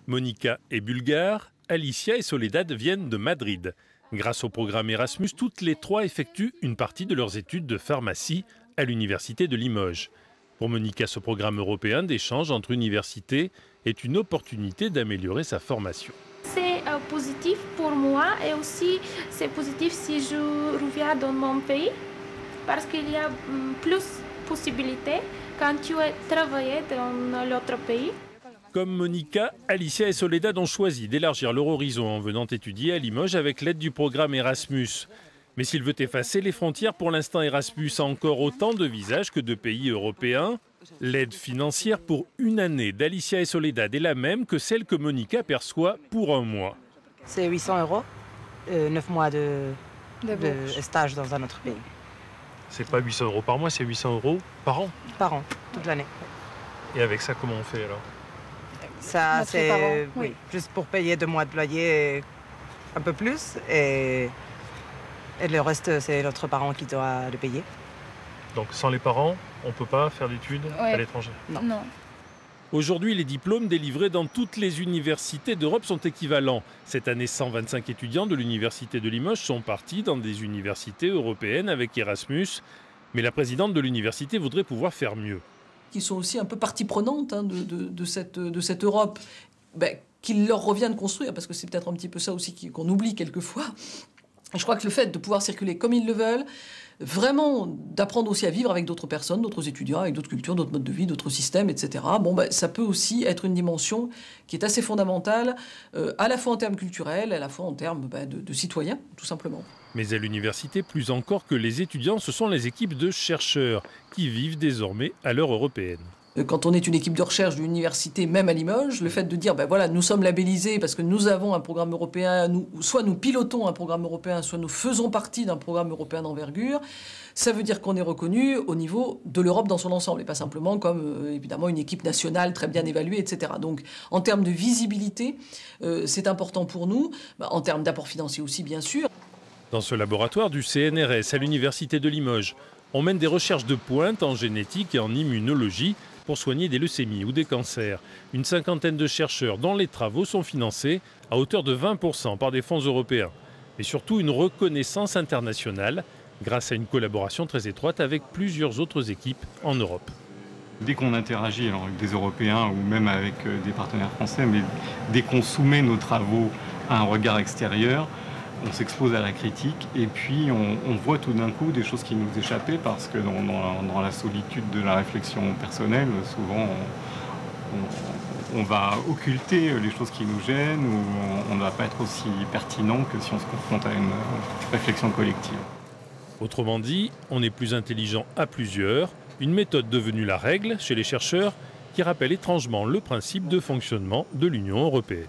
Monica est bulgare, Alicia et Soledad viennent de Madrid. Grâce au programme Erasmus, toutes les trois effectuent une partie de leurs études de pharmacie à l'université de Limoges. Pour Monica, ce programme européen d'échange entre universités est une opportunité d'améliorer sa formation. C'est positif pour moi et aussi c'est positif si je reviens dans mon pays parce qu'il y a plus de possibilités quand tu as travaillé dans l'autre pays. Comme Monica, Alicia et Soledad ont choisi d'élargir leur horizon en venant étudier à Limoges avec l'aide du programme Erasmus. Mais s'il veut effacer les frontières, pour l'instant Erasmus a encore autant de visages que de pays européens. L'aide financière pour une année d'Alicia et Soledad est la même que celle que Monica perçoit pour un mois. C'est 800 €, 9 mois de stage dans un autre pays. C'est pas 800 € par mois, c'est 800 € par an? Par an, toute l'année. Et avec ça, comment on fait alors? Ça, c'est oui, juste pour payer 2 mois de loyer, un peu plus, et le reste, c'est l'autre parent qui doit le payer. Donc sans les parents, on ne peut pas faire d'études à l'étranger? Non. Aujourd'hui, les diplômes délivrés dans toutes les universités d'Europe sont équivalents. Cette année, 125 étudiants de l'université de Limoges sont partis dans des universités européennes avec Erasmus. Mais la présidente de l'université voudrait pouvoir faire mieux. Qui sont aussi un peu partie prenante de cette Europe, qu'il leur revient de construire, parce que c'est peut-être un petit peu ça aussi qu'on oublie quelquefois. Et je crois que le fait de pouvoir circuler comme ils le veulent, vraiment d'apprendre aussi à vivre avec d'autres personnes, d'autres étudiants, avec d'autres cultures, d'autres modes de vie, d'autres systèmes, etc. Ça peut aussi être une dimension qui est assez fondamentale, à la fois en termes culturels, à la fois en termes de citoyens, tout simplement. Mais à l'université, plus encore que les étudiants, ce sont les équipes de chercheurs qui vivent désormais à l'heure européenne. Quand on est une équipe de recherche d'une université, même à Limoges, le fait de dire, nous sommes labellisés parce que nous avons un programme européen, soit nous pilotons un programme européen, soit nous faisons partie d'un programme européen d'envergure, ça veut dire qu'on est reconnu au niveau de l'Europe dans son ensemble, et pas simplement comme, évidemment, une équipe nationale très bien évaluée, etc. Donc, en termes de visibilité, c'est important pour nous, en termes d'apport financier aussi, bien sûr. Dans ce laboratoire du CNRS à l'université de Limoges, on mène des recherches de pointe en génétique et en immunologie pour soigner des leucémies ou des cancers. Une cinquantaine de chercheurs dont les travaux sont financés à hauteur de 20% par des fonds européens. Mais surtout une reconnaissance internationale grâce à une collaboration très étroite avec plusieurs autres équipes en Europe. Dès qu'on interagit avec des Européens ou même avec des partenaires français, mais dès qu'on soumet nos travaux à un regard extérieur, on s'expose à la critique et puis on voit tout d'un coup des choses qui nous échappaient parce que dans la solitude de la réflexion personnelle, souvent on va occulter les choses qui nous gênent ou on ne va pas être aussi pertinent que si on se confronte à une réflexion collective. Autrement dit, on est plus intelligent à plusieurs, une méthode devenue la règle chez les chercheurs qui rappelle étrangement le principe de fonctionnement de l'Union européenne.